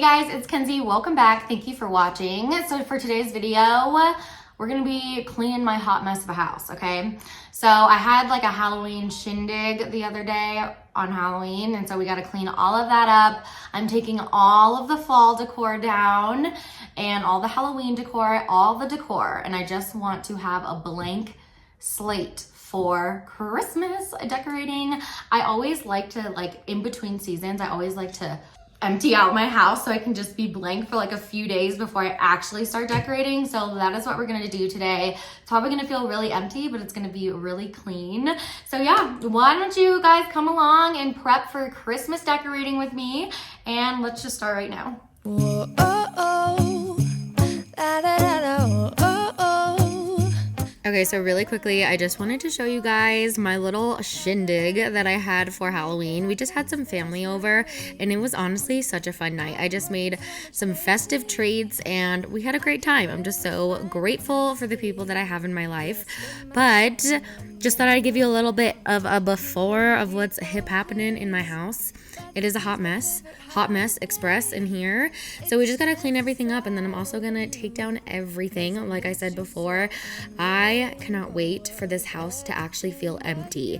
guys, it's Kenzie. Welcome back. Thank you for watching. So for today's video, we're gonna be cleaning my hot mess of a house, okay? So I had like a Halloween shindig the other day on Halloween, and so we gotta clean all of that up. I'm taking all of the fall decor down and all the Halloween decor, all the decor, and I just want to have a blank slate for Christmas decorating. I always like to, like, in between seasons, I always like to empty out my house so I can just be blank for like a few days before I actually start decorating. So that is what we're gonna do today. It's probably gonna feel really empty, but it's gonna be really clean. So yeah, why don't you guys come along and prep for Christmas decorating with me, and let's just start right now. Whoa, oh, oh. Da, da, da, da, oh, oh. Okay, so really quickly, I just wanted to show you guys my little shindig that I had for Halloween. We just had some family over, and it was honestly such a fun night. I just made some festive treats, and we had a great time. I'm just so grateful for the people that I have in my life. But just thought I'd give you a little bit of a before of what's happening in my house. It is a hot mess express in here. So we just gotta clean everything up, and then I'm also gonna take down everything. Like I said before, I cannot wait for this house to actually feel empty.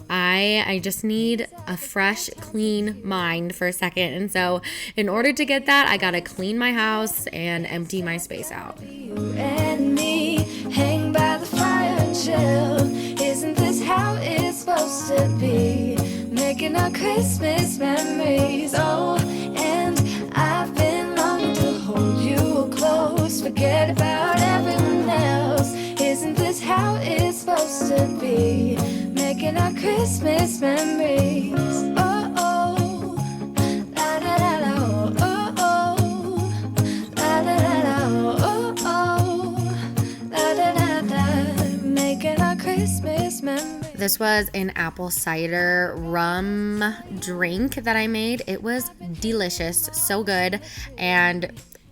I just need a fresh, clean mind for a second. And so in order to get that, I gotta clean my house and empty my space out. You and me hang by the fire and chill. Isn't this how it's supposed to be? Making our Christmas memories. Oh, and I've been longing to hold you close. Forget about everyone else. Isn't this how it's supposed to be? Making our Christmas memories. Oh, oh, la da da da, oh, oh, la da da da, oh, oh, la da da da. Making our Christmas memories. This was an apple cider rum drink that I made. It was delicious, so good, and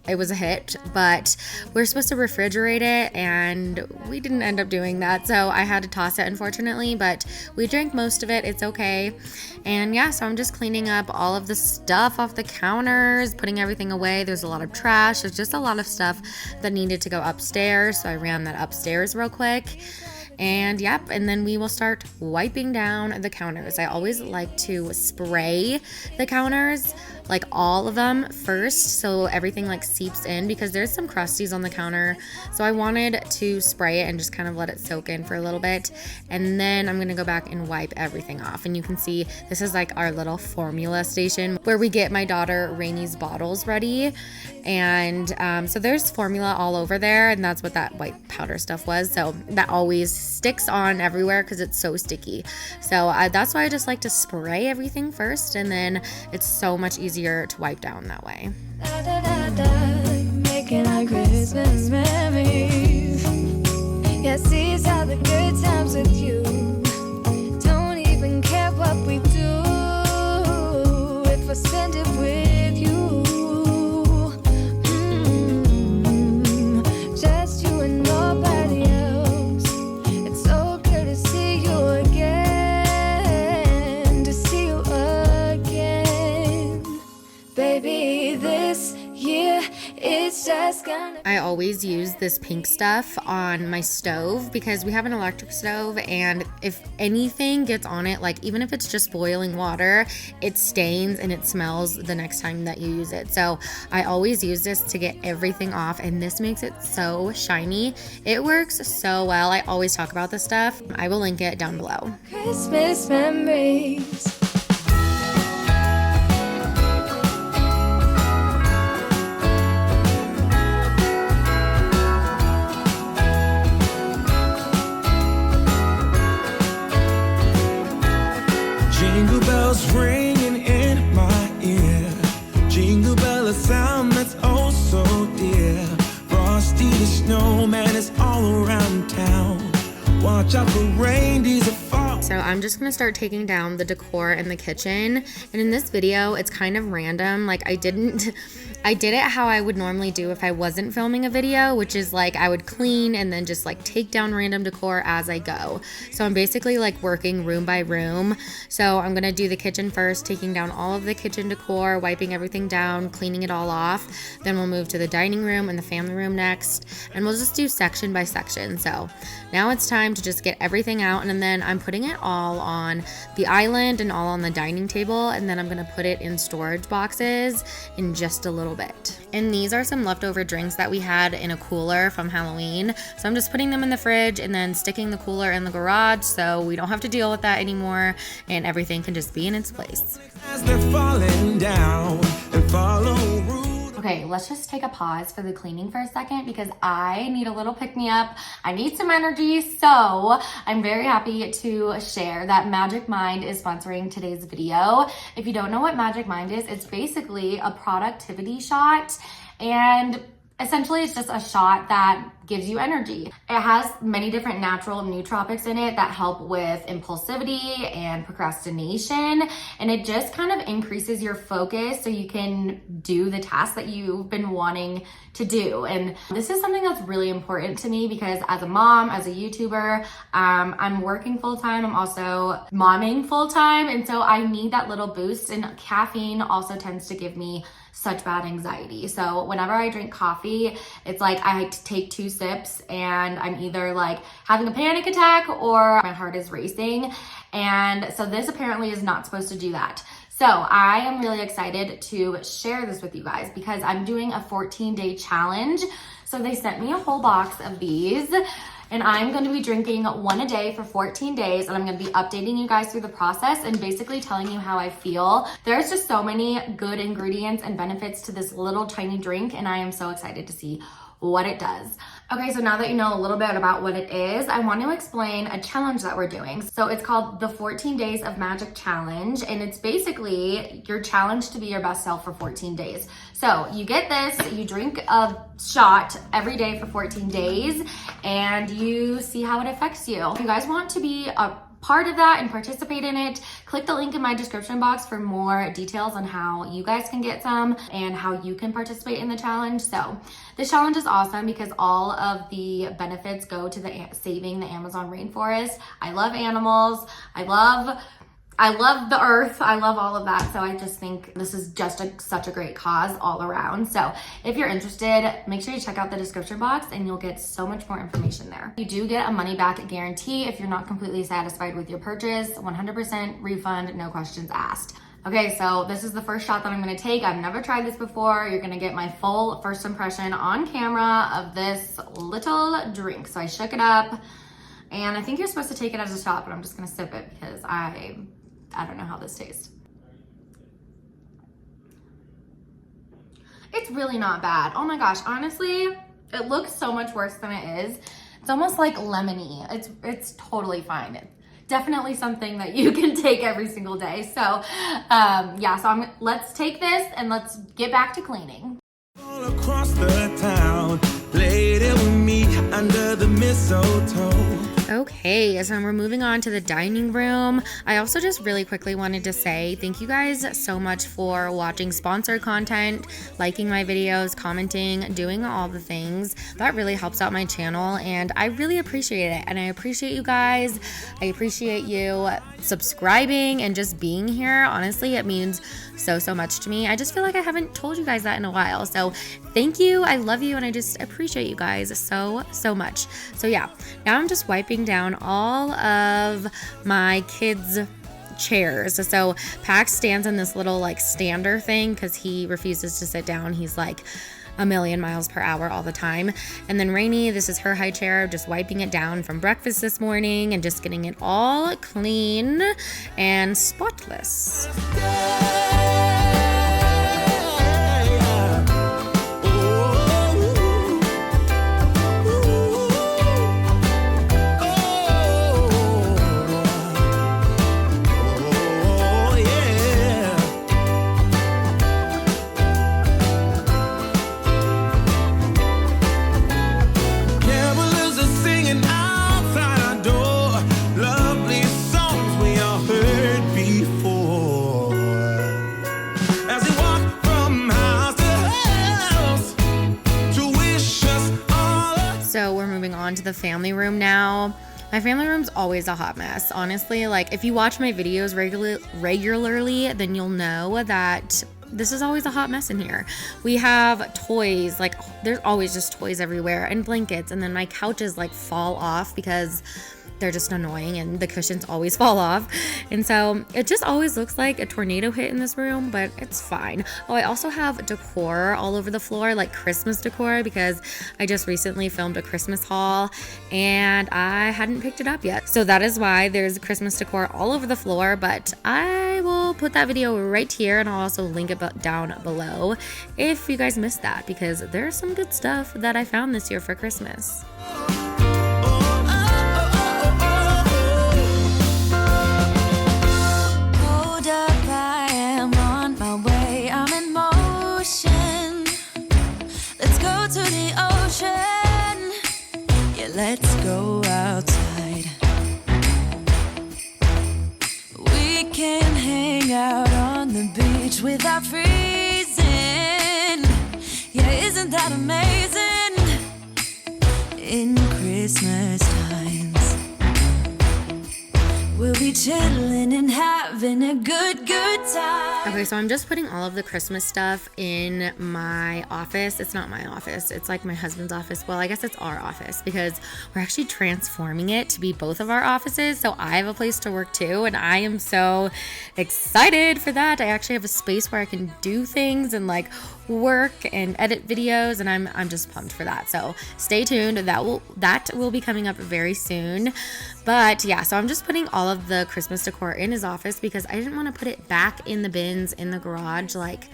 it was a hit, but we're supposed to refrigerate it, and we didn't end up doing that, so I had to toss it, unfortunately, but we drank most of it. It's okay. And yeah, so I'm just cleaning up all of the stuff off the counters, putting everything away. There's a lot of trash. There's just a lot of stuff that needed to go upstairs, so I ran that upstairs real quick. And yep, and then we will start wiping down the counters. I always like to spray the counters, like all of them first, so everything like seeps in, because there's some crusties on the counter. So I wanted to spray it and just kind of let it soak in for a little bit. And then I'm gonna go back and wipe everything off. And you can see this is like our little formula station where we get my daughter Rainy's bottles ready. And so there's formula all over there, and that's what that white powder stuff was. So that always sticks on everywhere because it's so sticky. So that's why I just like to spray everything first, and then it's so much easier to wipe down that way. Da, da, da, da, making our Christmas memories. Yes, these are the good times with you. Don't even care what we do if I spend it with you. Just you and nobody else. It's so good to see you again, to see you again. Baby, this year it's just gonna... I always use this pink stuff on my stove because we have an electric stove, and if anything gets on it, like even if it's just boiling water, it stains and it smells the next time that you use it. So I always use this to get everything off, and this makes it so shiny. It works so well. I always talk about this stuff. I will link it down below. Christmas memories. Jingle bells ringing in my ear. Jingle bell, a sound that's oh so dear. Frosty the snowman is all around town. Watch out for reindeers that fall. So I'm just gonna start taking down the decor in the kitchen. And in this video, it's kind of random. Like I didn't I did it how I would normally do if I wasn't filming a video, which is like I would clean and then just like take down random decor as I go. So I'm basically like working room by room. So I'm gonna do the kitchen first, taking down all of the kitchen decor, wiping everything down, cleaning it all off. Then we'll move to the dining room and the family room next, and we'll just do section by section. So now it's time to just get everything out, and then I'm putting it all on the island and all on the dining table, and then I'm gonna put it in storage boxes in just a little bit. And these are some leftover drinks that we had in a cooler from Halloween. So I'm just putting them in the fridge and then sticking the cooler in the garage so we don't have to deal with that anymore and everything can just be in its place. As they're falling down and follow rules. Okay, let's just take a pause for the cleaning for a second because I need a little pick-me-up. I need some energy, so I'm very happy to share that Magic Mind is sponsoring today's video. If you don't know what Magic Mind is, it's basically a productivity shot, and essentially it's just a shot that gives you energy. It has many different natural nootropics in it that help with impulsivity and procrastination, and it just kind of increases your focus so you can do the tasks that you've been wanting to do. And this is something that's really important to me because as a mom, as a YouTuber, I'm working full-time. I'm also momming full-time, and so I need that little boost, and caffeine also tends to give me such bad anxiety. So whenever I drink coffee, it's like I take 2 sips and I'm either like having a panic attack or my heart is racing. And so this apparently is not supposed to do that. So I am really excited to share this with you guys because I'm doing a 14-day challenge. So they sent me a whole box of these, and I'm going to be drinking one a day for 14 days, and I'm going to be updating you guys through the process and basically telling you how I feel. There's just so many good ingredients and benefits to this little tiny drink, and I am so excited to see what it does. Okay, so now that you know a little bit about what it is, I want to explain a challenge that we're doing. So it's called the 14 Days of Magic Challenge, and it's basically your challenge to be your best self for 14 days. So you get this, you drink a shot every day for 14 days, and you see how it affects you. If you guys want to be a part of that and participate in it, click the link in my description box for more details on how you guys can get some and how you can participate in the challenge. So this challenge is awesome because all of the benefits go to the saving the Amazon rainforest. I love animals. I love the earth. I love all of that. So I just think this is just such a great cause all around. So if you're interested, make sure you check out the description box and you'll get so much more information there. You do get a money back guarantee if you're not completely satisfied with your purchase. 100% refund, no questions asked. Okay, so this is the first shot that I'm gonna take. I've never tried this before. You're gonna get my full first impression on camera of this little drink. So I shook it up, and I think you're supposed to take it as a shot, but I'm just gonna sip it because I don't know how this tastes. It's really not bad. Oh my gosh, honestly, it looks so much worse than it is. It's almost like lemony. It's totally fine. Definitely something that you can take every single day. So yeah, so let's take this and let's get back to cleaning. All across the town, laid it with me under the mistletoe. Okay, so we're moving on to the dining room. I also just really quickly wanted to say thank you guys so much for watching sponsored content, liking my videos, commenting, doing all the things. That really helps out my channel, and I really appreciate it. And I appreciate you guys. I appreciate you subscribing and just being here. Honestly, it means so much to me. I just feel like I haven't told you guys that in a while. So thank you. I love you, and I just appreciate you guys so much. So yeah, now I'm just wiping down all of my kids' chairs. So Pax stands in this little like stander thing because he refuses to sit down. He's like a million miles per hour all the time. And then Rainy, this is her high chair, just wiping it down from breakfast this morning and just getting it all clean and spotless. into the family room now. My family room's always a hot mess, honestly. Like, if you watch my videos regularly, then you'll know that this is always a hot mess in here. We have toys, like there's always just toys everywhere, and blankets, and then my couches like fall off because they're just annoying and the cushions always fall off. And so it just always looks like a tornado hit in this room, but it's fine. Oh, I also have decor all over the floor, like Christmas decor, because I just recently filmed a Christmas haul and I hadn't picked it up yet. So that is why there's Christmas decor all over the floor, but I will put that video right here and I'll also link it down below if you guys missed that, because there's some good stuff that I found this year for Christmas. Let's go outside. We can hang out on the beach without freezing. Yeah, isn't that amazing? In Christmas times, we'll be chilling and having a good time. Okay, so I'm just putting all of the Christmas stuff in my office. It's not my office. It's like my husband's office. Well, I guess it's our office because we're actually transforming it to be both of our offices. So I have a place to work too, and I am so excited for that. I actually have a space where I can do things and like work and edit videos, and I'm just pumped for that. So stay tuned. That will be coming up very soon. But yeah, so I'm just putting all of the Christmas decor in his office because I didn't want to put it back in the bins in the garage. Like,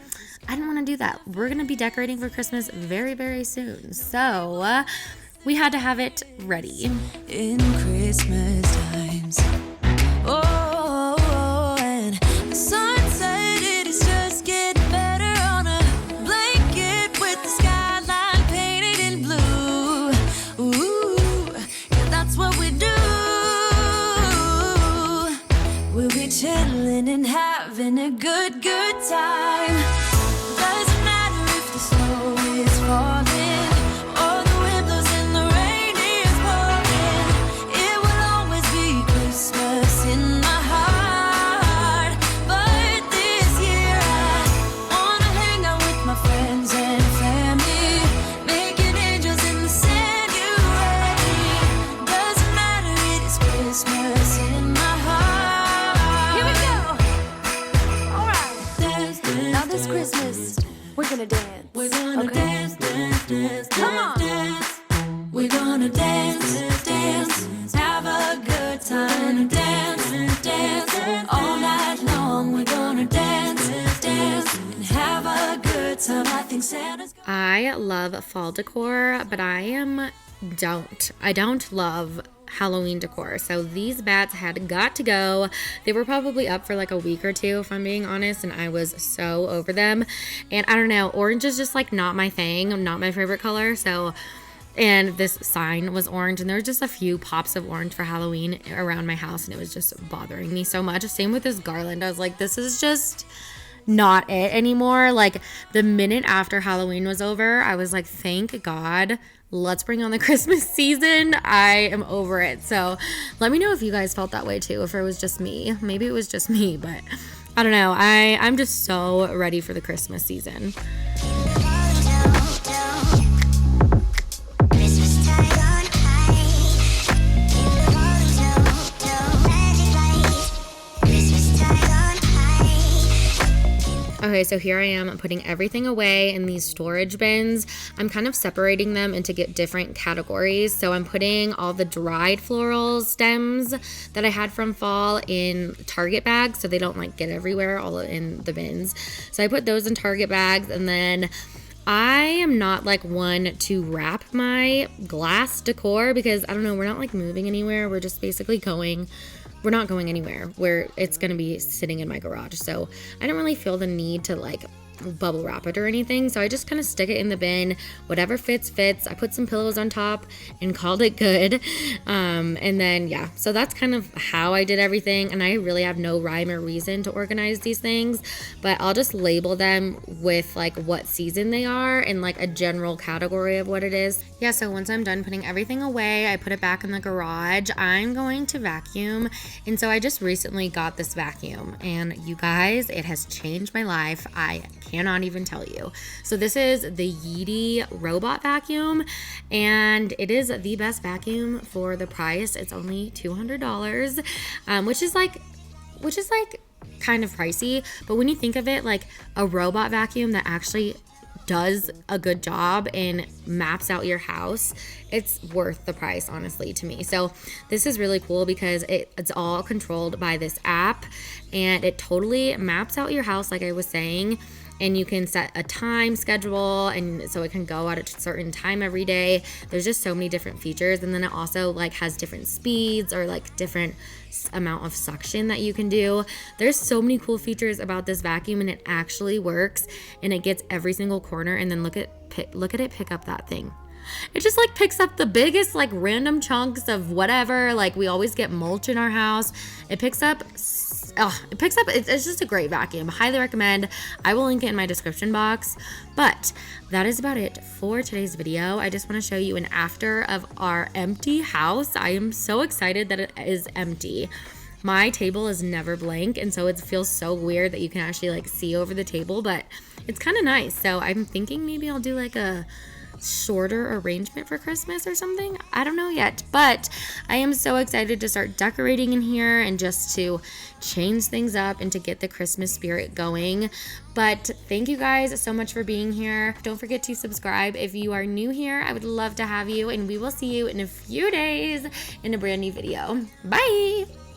I didn't want to do that. We're going to be decorating for Christmas very, very soon. So we had to have it ready. In Christmas times. Oh, and the sunset, it is just getting better on a blanket with the skyline painted in blue. Ooh, yeah, that's what we do. We'll be chilling and having a good time. Doesn't matter if the snow is falling or the wind blows and the rain is pouring. It will always be Christmas in my heart. But this year I wanna hang out with my friends and family, making angels in the sand. You ready? Doesn't matter, it is Christmas in my heart. Here we go. All right. Dance, dance, now this Christmas, we're gonna dance. We're gonna dance, dance, dance, come on. Dance. We're gonna dance, dance, have a good time. Dance, dance, all night long. We're gonna dance, dance, and have a good time. I think Santa's. I love fall decor, but I don't love Halloween decor. So these bats had got to go. They were probably up for like a week or two, if I'm being honest, and I was so over them. And I don't know, orange is just like not my thing, not my favorite color. So, and this sign was orange, and there were just a few pops of orange for Halloween around my house, and it was just bothering me so much. Same with this garland. I was like, this is just not it anymore. Like, the minute after Halloween was over, I was like, thank God, let's bring on the Christmas season. I am over it. So let me know if you guys felt that way too, if it was just me. Maybe it was just me, but I don't know. I'm just so ready for the Christmas season. Okay, so here I am putting everything away in these storage bins. I'm kind of separating them into different categories. So I'm putting all the dried floral stems that I had from fall in Target bags so they don't like get everywhere all in the bins. So I put those in Target bags, and then I am not like one to wrap my glass decor because I don't know, we're not like moving anywhere. We're just basically we're not going anywhere where it's going to be sitting in my garage. So I don't really feel the need to like bubble wrap it or anything. So I just kind of stick it in the bin. Whatever fits. I put some pillows on top and called it good. And then, yeah, so that's kind of how I did everything. And I really have no rhyme or reason to organize these things, but I'll just label them with like what season they are and like a general category of what it is. Yeah, so once I'm done putting everything away, I put it back in the garage. I'm going to vacuum. And so I just recently got this vacuum, and you guys, it has changed my life. I cannot even tell you. So this is the Yeti robot vacuum, and it is the best vacuum for the price. It's only $200, which is like kind of pricey, but when you think of it, like a robot vacuum that actually does a good job and maps out your house, it's worth the price, honestly, to me. So this is really cool because it's all controlled by this app, and it totally maps out your house, like I was saying. And you can set a time schedule, and so it can go at a certain time every day. There's just so many different features. And then it also like has different speeds or like different amount of suction that you can do. There's so many cool features about this vacuum, and it actually works, and it gets every single corner. And then look at it pick up that thing. It just like picks up the biggest like random chunks of whatever. Like we always get mulch in our house. It's just a great vacuum. Highly recommend. I will link it in my description box. But that is about it for today's video. I just want to show you an after of our empty house. I am so excited that it is empty. My table is never blank, and so it feels so weird that you can actually like see over the table, but it's kind of nice. So I'm thinking maybe I'll do like a shorter arrangement for Christmas or something. I don't know yet, but I am so excited to start decorating in here and just to change things up and to get the Christmas spirit going. But thank you guys so much for being here. Don't forget to subscribe if you are new here. I would love to have you, and we will see you in a few days in a brand new video. Bye.